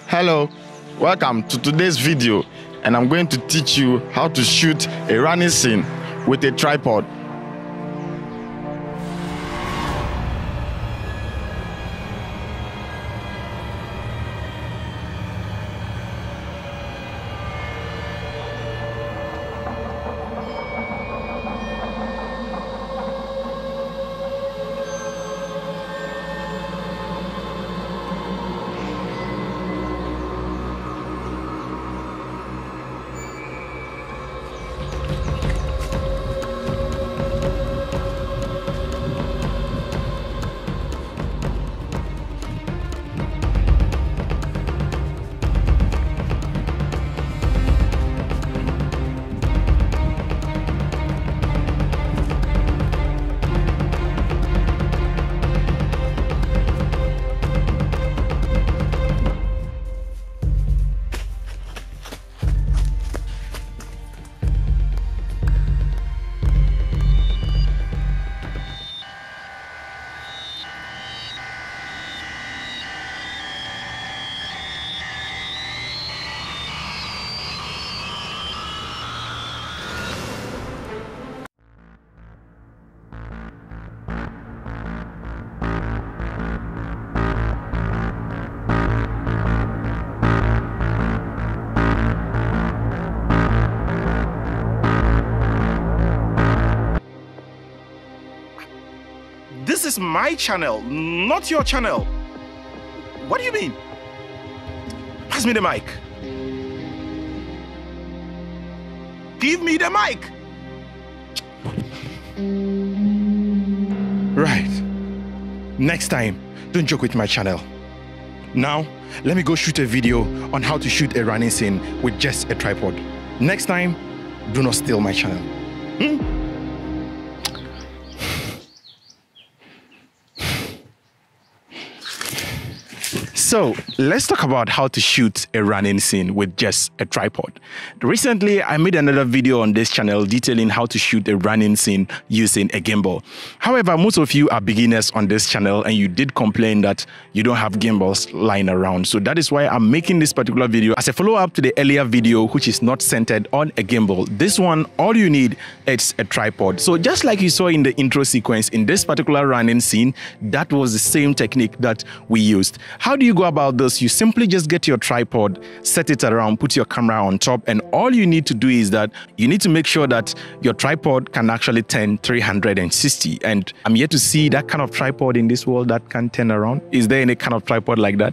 Hello, welcome to today's video, and I'm going to teach you how to shoot a running scene with a tripod. This is my channel, not your channel. What do you mean? Pass me the mic. Give me the mic. Right. Next time, don't joke with my channel. Now, let me go shoot a video on how to shoot a running scene with just a tripod. Next time, do not steal my channel. So let's talk about how to shoot a running scene with just a tripod. Recently, I made another video on this channel detailing how to shoot a running scene using a gimbal. However, most of you are beginners on this channel and you did complain that you don't have gimbals lying around. So that is why I'm making this particular video as a follow-up to the earlier video, which is not centered on a gimbal. This one, all you need is a tripod. So just like you saw in the intro sequence, in this particular running scene, that was the same technique that we used. How do you go about this? You simply just get your tripod, set it around, put your camera on top, and all you need to do is that you need to make sure that your tripod can actually turn 360. And I'm yet to see that kind of tripod in this world that can turn around. Is there any kind of tripod like that?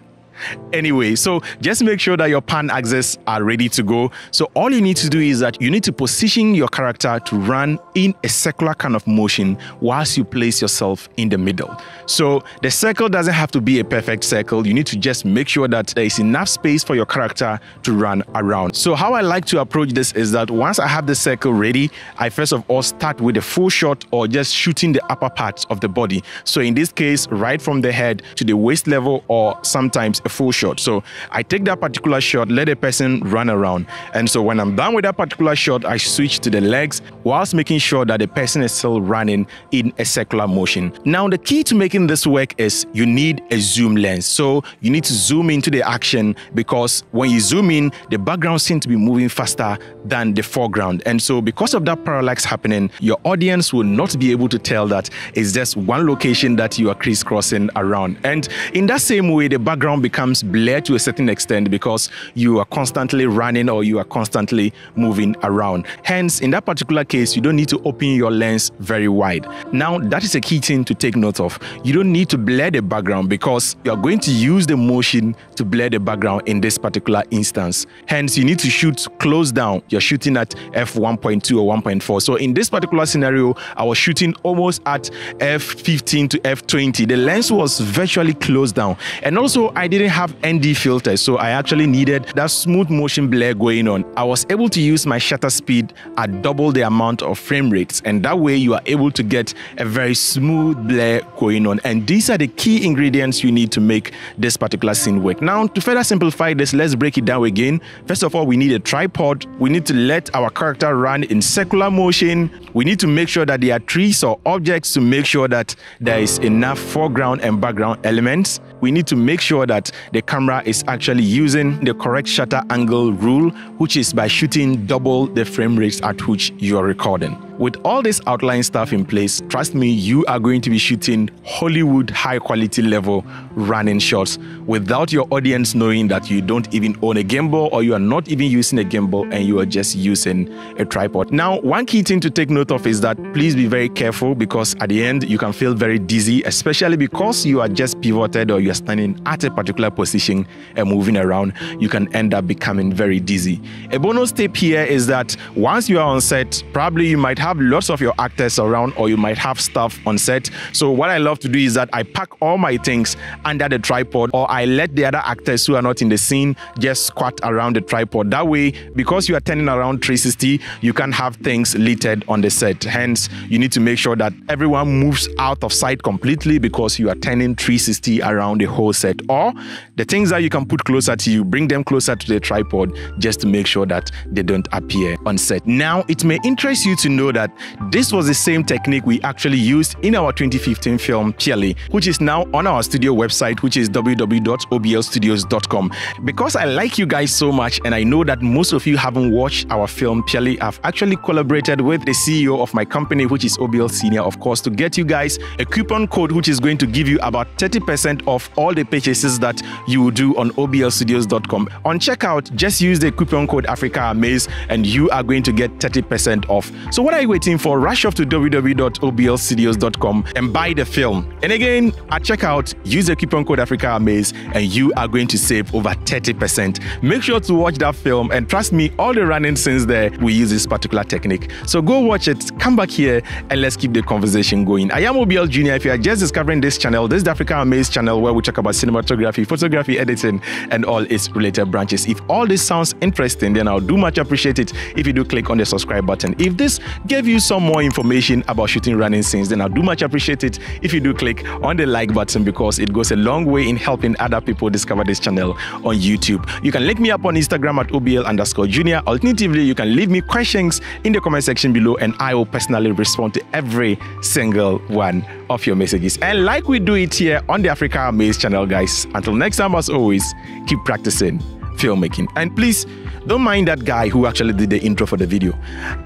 Anyway, so just make sure that your pan axes are ready to go. So all you need to do is that you need to position your character to run in a circular kind of motion whilst you place yourself in the middle. So the circle doesn't have to be a perfect circle. You need to just make sure that there is enough space for your character to run around. So how I like to approach this is that once I have the circle ready, I first of all start with a full shot or just shooting the upper parts of the body. So in this case, right from the head to the waist level, or sometimes a full shot. So I take that particular shot, let the person run around. And so when I'm done with that particular shot, I switch to the legs whilst making sure that the person is still running in a circular motion. Now, the key to making this work is you need a zoom lens. So you need to zoom into the action, because when you zoom in, the background seems to be moving faster than the foreground. And so because of that parallax happening, your audience will not be able to tell that it's just one location that you are crisscrossing around. And in that same way, the background becomes blurred to a certain extent because you are constantly running or you are constantly moving around. Hence, in that particular case, you don't need to open your lens very wide. Now, that is a key thing to take note of. You don't need to blur the background because you are going to use the motion to blur the background in this particular instance. Hence, you need to shoot close down. You're shooting at f1.2 or 1.4. So in this particular scenario, I was shooting almost at f15 to f20. The lens was virtually closed down. And also, I didn't have ND filters, so I actually needed that smooth motion blur going on. I was able to use my shutter speed at double the amount of frame rates, and that way you are able to get a very smooth blur going on. And these are the key ingredients you need to make this particular scene work. Now, to further simplify this, let's break it down again. First of all, we need a tripod. We need to let our character run in circular motion. We need to make sure that there are trees or objects to make sure that there is enough foreground and background elements. We need to make sure that that the camera is actually using the correct shutter angle rule, which is by shooting double the frame rates at which you are recording. With all this outline stuff in place, trust me, you are going to be shooting Hollywood high quality level running shots without your audience knowing that you don't even own a gimbal or you are not even using a gimbal and you are just using a tripod. Now, one key thing to take note of is that please be very careful, because at the end you can feel very dizzy, especially because you are just pivoted or you are standing at a particular position and moving around. You can end up becoming very dizzy. A bonus tip here is that once you are on set, probably you might have lots of your actors around or you might have stuff on set. So what I love to do is that I pack all my things under the tripod, or I let the other actors who are not in the scene just squat around the tripod. That way, because you are turning around 360, you can have things littered on the set. Hence, you need to make sure that everyone moves out of sight completely because you are turning 360 around the whole set. Or the things that you can put closer to you, bring them closer to the tripod just to make sure that they don't appear on set. Now, it may interest you to know that this was the same technique we actually used in our 2015 film Piali, which is now on our studio website, which is www.oblstudios.com. Because I like you guys so much and I know that most of you haven't watched our film Piali, I've actually collaborated with the CEO of my company, which is OBL Senior, of course, to get you guys a coupon code which is going to give you about 30% off all the purchases that you will do on oblstudios.com. On checkout, just use the coupon code Africa Amaze and you are going to get 30% off. So what are you waiting for? Rush off to www.oblstudios.com and buy the film. And again, at checkout, use the coupon code Africa Amaze and you are going to save over 30%. Make sure to watch that film, and trust me, all the running scenes there, we use this particular technique. So go watch it, come back here, and let's keep the conversation going. I am OBL Junior. If you are just discovering this channel, this is the Africa Amaze channel where we talk about cinematography, photography, editing, and all its related branches. If all this sounds interesting, then I'll do much appreciate it if you do click on the subscribe button. If this gave you some more information about shooting running scenes, then I'll do much appreciate it if you do click on the like button, because it goes a long way in helping other people discover this channel on YouTube. You can link me up on Instagram at OBL_Junior. Alternatively, you can leave me questions in the comment section below and I will personally respond to every single one of your messages. And like we do it here on the Africa Amaze channel, guys, until next time, as always, keep practicing filmmaking. And please don't mind that guy who actually did the intro for the video.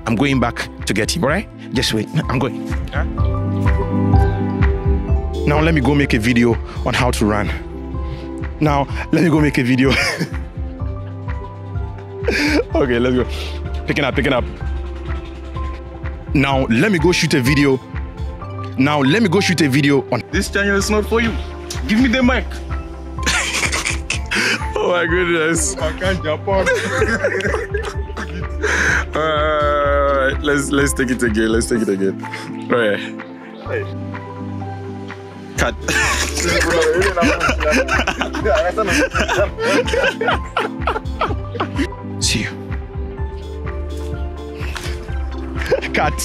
I'm going back to get him, all right? Just wait, I'm going. Now let me go make a video on how to run. Now let me go make a video. Okay, let's go. Picking up. Now let me go shoot a video. On this channel is not for you. Give me the mic. Oh my goodness. I can't jump on. Alright, let's take it again. Alright. Cut. See you. Cut.